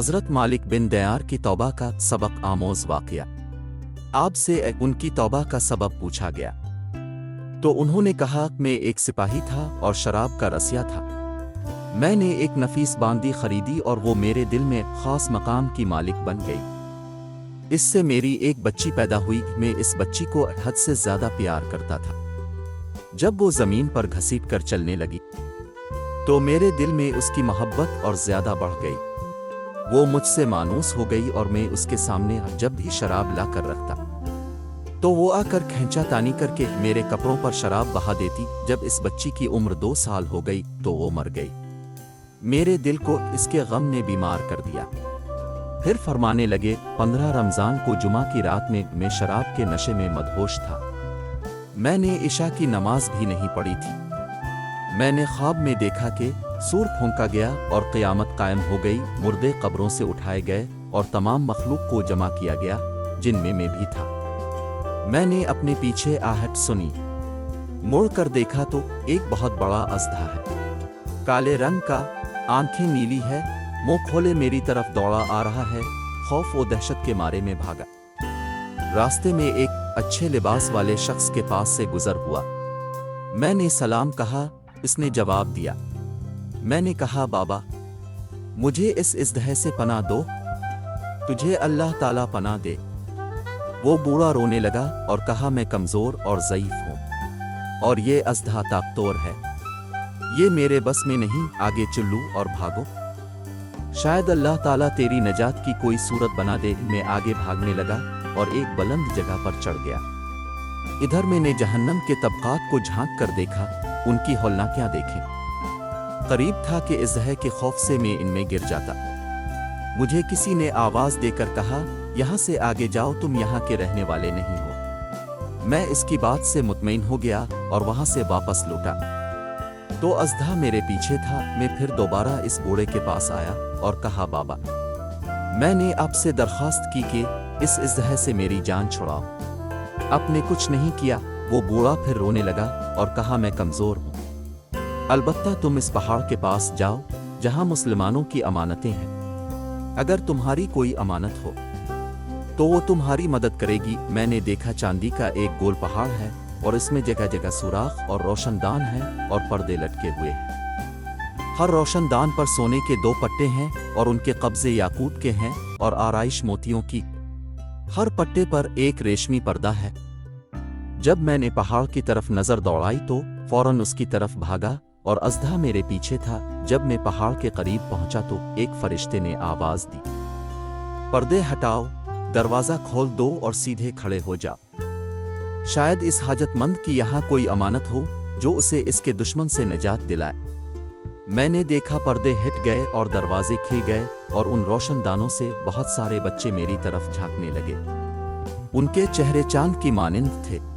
हज़रत मालिक बिन दयार की तौबा का सबक आमोज़ वाक़या। आप से उनकी तौबा का सबब पूछा गया तो उन्होंने कहा, मैं एक सिपाही था और शराब का रसिया था। मैंने एक नफीस बांदी खरीदी और वो मेरे दिल में ख़ास मकाम की मालिक बन गई। इससे मेरी एक बच्ची पैदा हुई। मैं इस बच्ची को हद से ज़्यादा प्यार करता था। जब वो ज़मीन पर घसीट कर चलने लगी तो मेरे दिल में उसकी मोहब्बत और ज़्यादा बढ़ गई। वो मुझसे मानूस हो गई और मैं उसके सामने जब भी शराब ला कर रखता तो वो आकर खींचातानी करके मेरे कपड़ों पर शराब बहा देती। जब इस बच्ची की उम्र 2 साल हो गई तो वो मर गई। मेरे दिल को इसके गम ने बीमार कर दिया। फिर फरमाने लगे, 15 रमज़ान को जुमा की रात में मैं शराब के नशे में मदहोश था। मैंने इशा की नमाज भी नहीं पढ़ी थी। मैंने ख्वाब में देखा कि सूर फूंका गया और क़यामत कायम हो गई। मुर्दे कब्रों से उठाए गए और तमाम मखलूक को जमा किया गया, जिनमें मैं भी था। मैंने अपने पीछे आहट सुनी। मुड़ कर देखा तो एक बहुत बड़ा अजदा है, काले रंग का, आंखें नीली है, मुंह खोले मेरी तरफ दौड़ा आ रहा है। खौफ व दहशत के मारे में भागा। रास्ते में एक अच्छे लिबास वाले शख्स के पास से गुजर हुआ। मैंने सलाम कहा। इसने जवाब दिया। मैंने कहा, बाबा मुझे इस इज़्दह से पनाह दो, तुझे अल्लाह ताला पनाह दे। वो बूढ़ा रोने लगा और कहा, मैं कमज़ोर और ज़ईफ़ हूँ और ये अज़दा ताकतवर है। ये मेरे बस में नहीं, आगे चलूँ और भागो। शायद अल्लाह ताला तेरी नजात की कोई सूरत बना दे। मैं आगे भागने लगा और एक बुलंद जगह पर चढ़ गया। इधर मैंने जहन्नम के तबकात को झांक कर देखा। उनकी हौलनाकियां देखें। करीब था कि इज़्दह के खौफ से मैं इनमें गिर जाता। मुझे किसी ने आवाज़ देकर कहा, यहाँ से आगे जाओ, तुम यहाँ के रहने वाले नहीं हो। मैं इसकी बात से मुतमईन हो गया और वहाँ से वापस लौटा तो अज़दा मेरे पीछे था। मैं फिर दोबारा इस बूढ़े के पास आया और कहा, बाबा मैंने आपसे दरख्वास्त की कि इस इज़्दह से मेरी जान छुड़ाओ। आपने कुछ नहीं किया। वो बूढ़ा फिर रोने लगा और कहा, मैं कमज़ोर हूँ। अलबत्ता तुम इस पहाड़ के पास जाओ जहाँ मुसलमानों की अमानतें हैं। अगर तुम्हारी कोई अमानत हो तो वो तुम्हारी मदद करेगी। मैंने देखा चांदी का एक गोल पहाड़ है और इसमें जगह जगह सुराख और रोशनदान है और पर्दे लटके हुए हैं। हर रोशनदान पर सोने के 2 पट्टे हैं और उनके कब्जे याकूत के हैं और आराइश मोतियों की। हर पट्टे पर एक रेशमी पर्दा है। जब मैंने पहाड़ की तरफ नजर दौड़ाई तो फौरन उसकी तरफ भागा और अज़दा मेरे पीछे था। जब मैं पहाड़ के करीब पहुंचा तो एक फरिश्ते ने आवाज दी, पर्दे हटाओ, दरवाजा खोल दो और सीधे खड़े हो जाओ। शायद इस हाजतमंद की यहाँ कोई अमानत हो जो उसे इसके दुश्मन से निजात दिलाए। मैंने देखा पर्दे हट गए और दरवाजे खिल गए और उन रोशनदानों से बहुत सारे बच्चे मेरी तरफ झांकने लगे। उनके चेहरे चांद की मानिंद थे।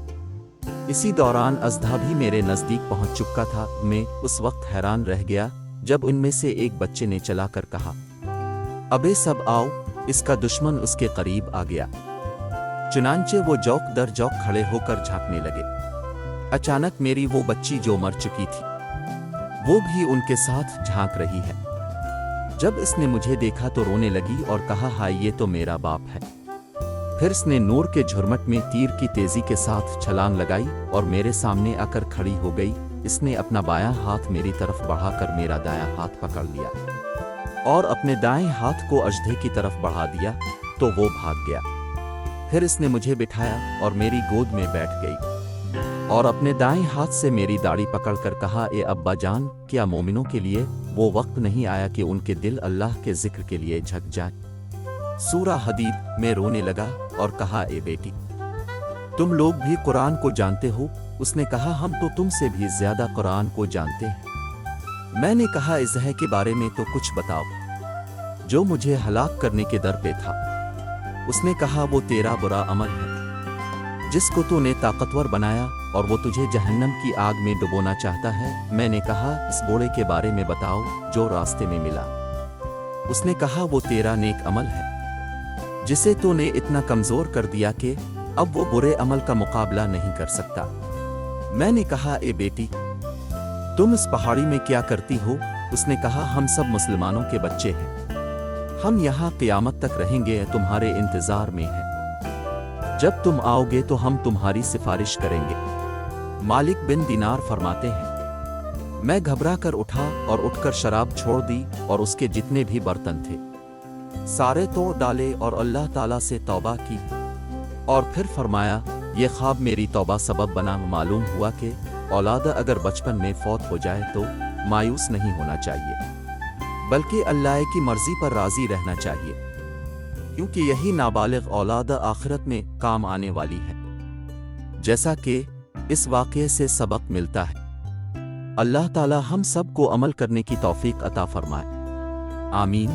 इसी दौरान अज़दा भी मेरे नज़दीक पहुंच चुका था। मैं उस वक्त हैरान रह गया जब उनमें से एक बच्चे ने चलाकर कहा, अबे सब आओ, इसका दुश्मन उसके करीब आ गया। चुनांचे वो जौक दर जौक खड़े होकर झांकने लगे। अचानक मेरी वो बच्ची जो मर चुकी थी वो भी उनके साथ झांक रही है। जब इसने मुझे देखा तो रोने लगी और कहा, हाय ये तो मेरा बाप है। फिर इसने नूर के झुरमट में तीर की तेजी के साथ छलांग लगाई और मेरे सामने आकर खड़ी हो गई। इसने अपना बायां हाथ मेरी तरफ बढ़ाकर मेरा दायां हाथ पकड़ लिया और अपने दाएं हाथ को अजदे की तरफ बढ़ा दिया तो वो भाग गया। फिर इसने मुझे बिठाया और मेरी गोद में बैठ गई और अपने दाएं हाथ से मेरी दाढ़ी पकड़कर कहा, ए अब्बा जान, क्या मोमिनों के लिए वो वक्त नहीं आया कि उनके दिल अल्लाह के जिक्र के लिए झक जाए। सूरा हदीद में रोने लगा और कहा, ए बेटी तुम लोग भी कुरान को जानते हो? उसने कहा, हम तो तुमसे भी ज्यादा कुरान को जानते हैं। मैंने कहा, इज़्दह के बारे में तो कुछ बताओ जो मुझे हलाक करने के दर पे था। उसने कहा, वो तेरा बुरा अमल है जिसको तूने ताकतवर बनाया और वो तुझे जहन्नम की आग में डुबोना चाहता है। मैंने कहा, इस बूढ़े के बारे में बताओ जो रास्ते में मिला। उसने कहा, वो तेरा नेक अमल है जिसे तूने इतना कमजोर कर दिया कि अब वो बुरे अमल का मुकाबला नहीं कर सकता। मैंने कहा, ए बेटी तुम इस पहाड़ी में क्या करती हो? उसने कहा, हम सब मुसलमानों के बच्चे हैं, ہم یہاں قیامت تک رہیں گے، تمہارے انتظار میں ہیں، جب تم آؤ گے تو ہم تمہاری سفارش کریں گے۔ مالک بن دینار فرماتے ہیں، میں گھبرا کر اٹھا اور اٹھ کر شراب چھوڑ دی اور اس کے جتنے بھی برتن تھے سارے توڑ ڈالے اور اللہ تعالیٰ سے توبہ کی، اور پھر فرمایا یہ خواب میری توبہ سبب بنا۔ معلوم ہوا کہ اولاد اگر بچپن میں فوت ہو جائے تو مایوس نہیں ہونا چاہیے، بلکہ اللہ کی مرضی پر راضی رہنا چاہیے، کیونکہ یہی نابالغ اولاد آخرت میں کام آنے والی ہے، جیسا کہ اس واقعے سے سبق ملتا ہے۔ اللہ تعالی ہم سب کو عمل کرنے کی توفیق عطا فرمائے، آمین۔